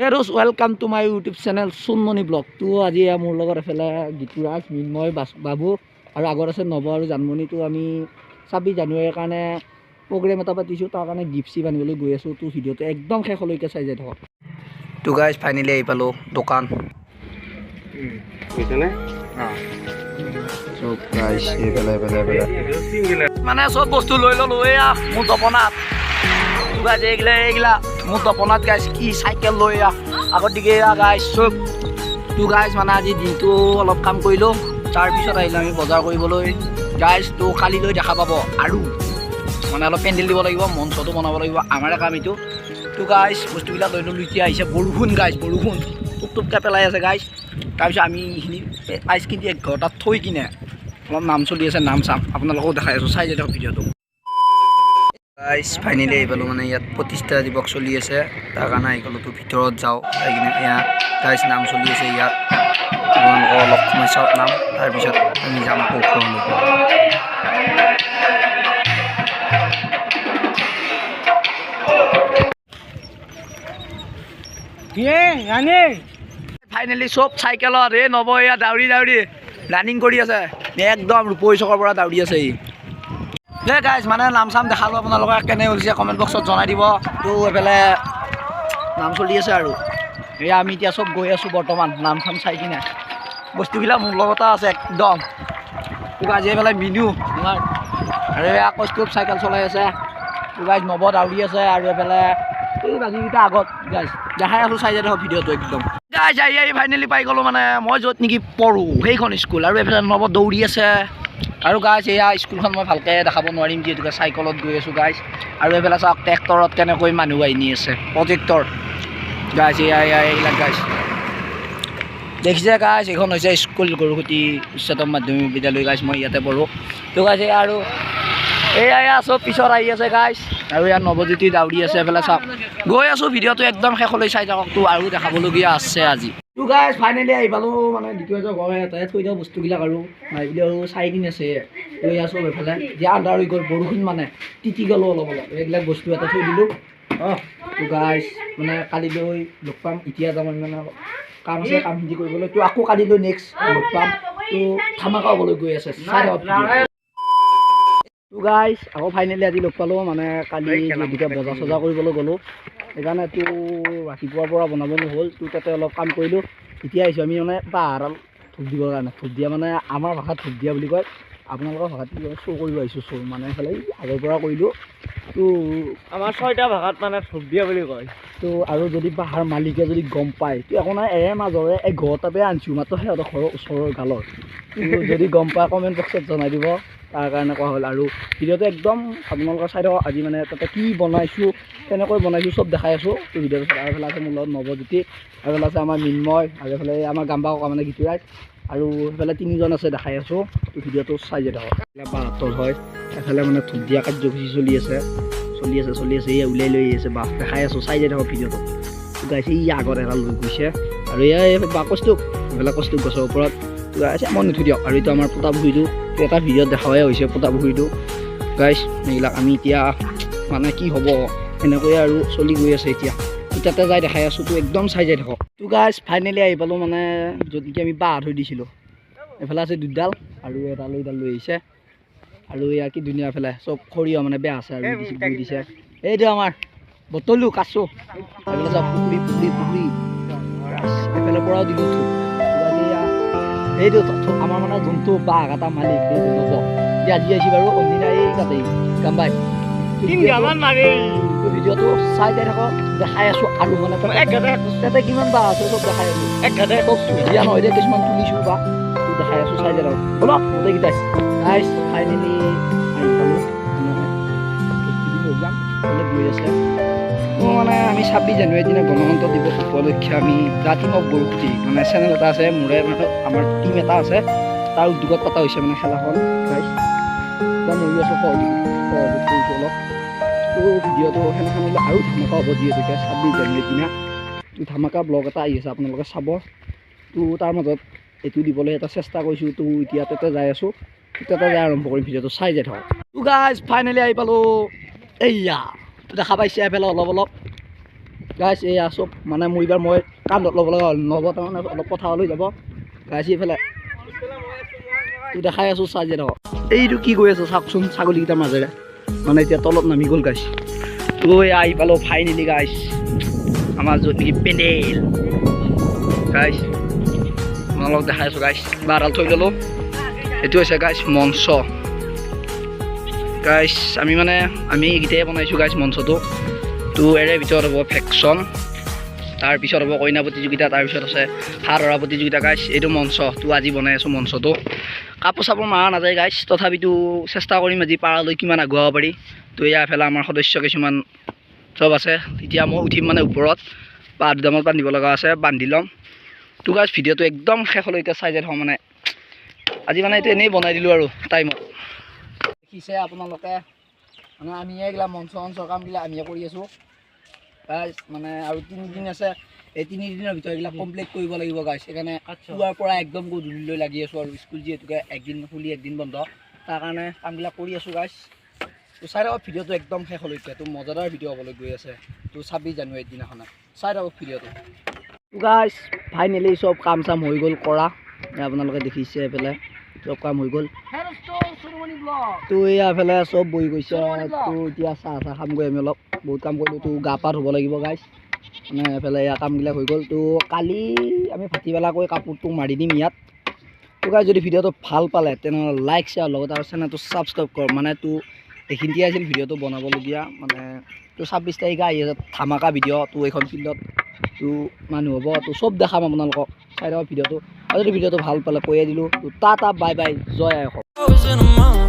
Heroes, welcome to my YouTube channel Sunmoni Blog. তো আজি মোৰ লগত এফালে গীতুৰাজ, মিন্ময়, বাবু আৰু আগত আছে নৱ আৰু জানমণি। তো আমি 26 জানুৱাৰীৰ কাৰণে প্ৰগ্ৰেম এটা পাতিছোঁ, তাৰ কাৰণে গিফ্ট আনিবলৈ গৈ আছোঁ। তো ভিডিঅ'টো একদম শেষলৈকে চাই যাই থাকক। তো গাইজ ফাইনেলি আহি পালোঁ দোকান। চব গাইজ মানে চব বস্তু লৈ ল'লো। এয়া মোৰ তপনাত গাইজ, এইগিলা মোৰ তপনাত গাইজ কি চাইকেল লৈ আগত দিকে গাইজ চব। তো গাইজ মানে আজি দিনটো অলপ কাম কৰিলোঁ, তাৰপিছত আহিলোঁ আমি বজাৰ কৰিবলৈ গাইজ। তো কালিলৈ দেখা পাব আৰু মানে অলপ পেণ্ডেল দিব লাগিব, মঞ্চটো বনাব লাগিব, আমাৰে কাম এইটো। তো গাইজ বস্তুবিলাক লৈ ল'লোঁ। এতিয়া আহিছে বৰষুণ গাইজ, বৰষুণ টুপ টুপকৈ পেলাই আছে গাইজ। তাৰপিছত আমি এইখিনি আইচ কিনি এক ঘৰটাত থৈ কিনে অলপ নাম চলি আছে, নাম চাম আপোনালোকেও দেখাই আছোঁ, চাই যাই থাকক ভিডিঅ'টো। গাইজ ফাইনেলি আহি পালোঁ, মানে ইয়াত প্ৰতিষ্ঠা দিৱস চলি আছে, তাৰ কাৰণে আহি পালোঁ। তো ভিতৰত যাওঁ, আহি কিনে এয়া গাইজ নাম চলি আছে ইয়াত, আপোনালোকক অলপ সময় চাওক নাম, তাৰপিছত আমি যাম কৌশললৈ। ফাইনেলি চব চাইকেলত এই নৱ এয়া দাউৰি দাউৰি ৰানিং কৰি আছে, একদম ৰূপহী চকৰ পৰা দাউৰি আছে ই। গাইজ মানে নাম চাম দেখালোঁ আপোনালোকক, কেনে হৈছে কমেণ্ট বক্সত জনাই দিব। তো এইফালে নাম চলি আছে আৰু এয়া আমি এতিয়া চব গৈ আছোঁ বৰ্তমান নাম চাম চাই কিনে। বস্তুবিলাক মোৰ লগতে আছে একদম। তো গাইজ এইফালে মিনু আমাৰ আৰু এয়া কৌস্তুভ চাইকেল চলাই আছে। তো গাইজ নৱ দাউৰি আছে আৰু এইফালে এই বাকীকেইটা আগত গাইজ দেখাই আছোঁ, চাই যাই থাকক ভিডিঅ'টো একদম। গাইজ আহি ফাইনেলি পাই গ'লোঁ, মানে মই য'ত নেকি পঢ়োঁ সেইখন স্কুল। আৰু এইফালে নৱ দৌৰি আছে আৰু গাইজ এয়া স্কুলখন মই ভালকৈ দেখাব নোৱাৰিম যিহেতুকে চাইকেলত গৈ আছোঁ গাইজ। আৰু এইফালে চাওক ট্ৰেক্টৰত কেনেকৈ মানুহ আহি আছে, প্ৰজেক্টৰ গাইজ এয়া এইবিলাক গাইজ দেখিছে গাইজ। এইখন হৈছে স্কুল গৰুসুতি উচ্চতম মাধ্যমিক বিদ্যালয় গাইজ, মই ইয়াতে পঢ়োঁ। তো গাইজ এয়া আৰু এয়া চব পিছত আহি আছে গাইজ। আৰু ইয়াত নৱজ্যোতি দাউৰি আছে, এইফালে চাওক গৈ আছোঁ। ভিডিঅ'টো একদম শেষলৈ চাই থাকক, তো আৰু দেখাবলগীয়া আছে আজি। তো গাইজ ফাইনেলি আহি পালোঁ, মানে দ্বিতীয় ঘৰ এটাই থৈ দিওঁ বস্তুবিলাক আৰু মাইবিলাক আৰু চাই কিনে আছে লৈ আছোঁ। এইফালে যে আন্ধাৰ হৈ গ'ল, বৰষুণ মানে তিতি গ'লোঁ অলপ অলপ, এইবিলাক বস্তু এটা থৈ দিলোঁ। তো গাইজ মানে কালিলৈ লগ পাম, এতিয়া যাম আমি মানে কাম আছে, কামখিনি কৰিবলৈ। তো আকৌ কালিলৈ নেক্সট লগ পাম। তো ধামাকা হ'বলৈ গৈ আছে, চাই থাকক। তো গাইজ আকৌ ফাইনেলি আজি লগ পালোঁ, মানে কালি যিহেতুকে বজাৰ চজাৰ কৰিবলৈ গ'লোঁ, সেইকাৰণে তো ৰাতিপুৱাৰ পৰা বনাব নহ'ল। তো তাতে অলপ কাম কৰিলোঁ। এতিয়া আহিছোঁ আমি মানে পাহাৰত ধূপ দিবৰ কাৰণে। ধূপ দিয়া মানে আমাৰ ভাষাত ধূপ দিয়া বুলি কয়, আপোনালোকৰ ভাষাত শ্ব' কৰিব আহিছোঁ। শ্ব' মানে এইফালে আগৰ পৰা কৰিলোঁ। তো আমাৰ 6টা ভাষাত মানে ধূপ দিয়া বুলি কয়। তো আৰু যদি পাহাৰ মালিকে যদি গম পায়, তো একো নাই, মাজৰে এঘৰটাতে আনিছোঁ মাত্ৰ সিহঁতৰ ঘৰৰ ওচৰৰ গালৰ। যদি গম পায় কমেণ্ট বক্সত জনাই দিব, তাৰ কাৰণে কোৱা হ'ল। আৰু ভিডিঅ'টো একদম আপোনালোকৰ চাই থাকক। আজি মানে তাতে কি বনাইছোঁ, কেনেকৈ বনাইছোঁ চব দেখাই আছোঁ। তো ভিডিঅ'টো চাই। আৰু এইফালে আছে মোৰ লগত নৱজ্যোতি, আৰু এইফালে আছে আমাৰ মিন্ময়, আৰু এইফালে আমাৰ গাম্বা ককা মানে গীতুৰাজ, আৰু এইফালে 3জন আছে দেখাই আছোঁ। তো ভিডিঅ'টো চাই যাই থাকক। বাহঁতৰ হয়, এফালে মানে ধূপ দিয়া কাৰ্যসূচী চলি আছে। এই উলিয়াই লৈ আছে বাছ, দেখাই আছোঁ, চাই যাই থাকক ভিডিঅ'টো। গাইছে ই আগত এটা লৈ গৈছে, আৰু এয়া বা কৌস্তুভ, এইফালে কৌস্তুভ গছৰ ওপৰত গাইছে। মই নুঠি দিয়ক। আৰু এইটো আমাৰ পোতা পুখুৰীটো, এটা ভিডিঅ'ত দেখাই হৈছে পোতা পুখুৰীটো গাইছ। এইবিলাক আমি এতিয়া মানে কি হ'ব এনেকৈয়ে আৰু চলি গৈ আছে। এতিয়া তাতে যাই দেখাই আছোঁ, তো একদম চাই যাই থাকক। তো গাইছ ফাইনেলি আহি পালোঁ, মানে য'ত নেকি আমি বাঁহ থৈ দিছিলোঁ। এইফালে আছে দুডাল, আৰু এডাল লৈ আহিছে। আৰু ইয়াৰ কি ধুনীয়া এইফালে চব সৰিয়হ মানে বেয়া আছে আৰু দি দিছে। এইটো আমাৰ বটলো কাচো, এইফালে চব পুখুৰী এইফালে পৰাও দিলোঁ থোক। এইটো আমাৰ মানে যোনটো বাঁহ কটা মালিক সেইটো নব যে আজি আহিছে বাৰু, অন্যদিনা এই কাটেই গম পাই। ভিডিঅ'টো চাই যাই থাকক, দেখাই আছোঁ। আৰু মানে তাতে কিমান বাঁহ আছে চব দেখাই আছোঁ। চব ধুনীয়া নহয় দেই, কিছুমান তুলিছোঁ বা দেখাই আছোঁ, চাই যাই থাকক। বলক গোটেইকেইটাই গাইছ ফাইনেলি আহি পালোঁ। যাম গৈ আছে। মোৰ মানে আমি 26 জানুৱাৰীৰ দিনা গণতন্ত্ৰ দিৱস উপলক্ষে আমি ৰাতি হওক গৰুসুতি মানে চেনেল এটা আছে মোৰে, মানে আমাৰ টীম এটা আছে, তাৰ উদ্যোগত পতা হৈছে মানে খেলাখন গাইছ। মৰি আছোঁ সহযোগ কৰিছোঁ অলপ। তো ভিডিঅ'টো সেনেকৈ মিলে আৰু ধামাকা হ'ব, যিহেতুকে 26 জানুৱাৰীৰ দিনা তো ধামাকা ব্লগ এটা আহি আছে, আপোনালোকে চাব। তো তাৰ মাজত এইটো দিবলৈ এটা চেষ্টা কৰিছোঁ। তো এতিয়া তাতে যাই আছোঁ, তাতে যাই আৰম্ভ কৰিম, ভিডিঅ'টো চাই যাই থাকক। তো গাইজ ফাইনেলি আহি পালোঁ। এইয়া তো দেখা পাইছে এইফালে অলপ অলপ গাইছ এয়া চব মানে মোৰ এইবাৰ মই কান্ধত ল'ব লগা হ'ল নব তাৰমানে অলপ পথাৰলৈ যাব গাইছ এইফালে তোক দেখাই আছোঁ চাৰ্জে থাকক এইটো কি কৰি আছোঁ চাওকচোন ছাগলীকেইটাৰ মাজেৰে মানে এতিয়া তলত নামি গ'ল গাইছ তো আহি পালোঁ ফাইনেলি গাইছ আমাৰ য'ত নেকি পেণ্ডেল গাইছ আপোনালোকক দেখাই আছোঁ গাইছ বাৰাল থৈ ল'লোঁ এইটো হৈছে গাইছ মঞ্চ গাইছ আমি এইকেইটাই বনাইছোঁ গাইছ মঞ্চটো তো এৰে ভিতৰত হ'ব ফেকশ্যন তাৰপিছত হ'ব কইনা প্ৰতিযোগিতা তাৰপিছত আছে সাৰ হৰা প্ৰতিযোগিতা গাইছ এইটো মঞ্চ তো আজি বনাই আছোঁ মঞ্চটো কাপোৰ চাপোৰ মাৰা নাযায় গাইছ তথাপিতো চেষ্টা কৰিম আজি পাৰালৈ কিমান আগুৱাব পাৰি তো এয়া এফালে আমাৰ সদস্য কিছুমান চব আছে এতিয়া মই উঠিম মানে ওপৰত বা দুটামান বান্ধিব লগা আছে বান্ধি ল'ম তো গাইছ ভিডিঅ'টো একদম শেষলৈকে চাই যাই থাকোঁ মানে আজি মানে এইটো এনেই বনাই দিলোঁ আৰু টাইমত দেখিছে আপোনালোকে মানে আমি এইগিলা মঞ্চৰ কামগিলা আমিয়ে কৰি আছোঁ গাইছ মানে আৰু 3 দিন আছে এই 3 দিনৰ ভিতৰত এইবিলাক কমপ্লিট কৰিব লাগিব গাইছ সেইকাৰণে পুৱাৰ পৰা একদম গধূলিলৈ লাগি আছোঁ আৰু স্কুল যিহেতুকে একদিন খুলি একদিন বন্ধ তাৰ কাৰণে কামবিলাক কৰি আছোঁ গাইছ তো চাই থাকক ভিডিঅ'টো একদম শেষলৈকে তো মজাদাৰ ভিডিঅ' হ'বলৈ গৈ আছে তো 26 জানুৱাৰীৰ দিনাখনে চাই থাকক ভিডিঅ'টো গাইছ ফাইনেলি চব কাম চাম হৈ গ'ল কৰা আপোনালোকে দেখিছে এইফালে চব কাম হৈ গ'ল তো এয়া এফালে চব বহি গৈছে তো এতিয়া চাহ খামগৈ আমি অলপ বহুত কাম কৰিলোঁ তো গা পা ধুব লাগিব গাইছ মানে এফালে এয়া কামবিলাক হৈ গ'ল তো কালি আমি ভাটিবেলাকৈ কাপোৰটো মাৰি দিম ইয়াত তো গাইছ যদি ভিডিঅ'টো ভাল পালে তেনেহ'লে লাইক শ্বেয়াৰ লগত আৰু চেনেলটো ছাবস্ক্ৰাইব কৰ মানে তো এইখিনিতে আছিল ভিডিঅ'টো বনাবলগীয়া মানে তো 26 তাৰিখে আহি আছে ধামাকা ভিডিঅ' তো এইখন ফিল্ডত তো মানুহ হ'ব তো চব দেখাম আপোনালোকক চাই থাকক ভিডিঅ'টো আৰু যদি ভিডিঅ'টো ভাল পালে কৈয়ে দিলোঁ তো টাটা বাই বাই জয় আই অসম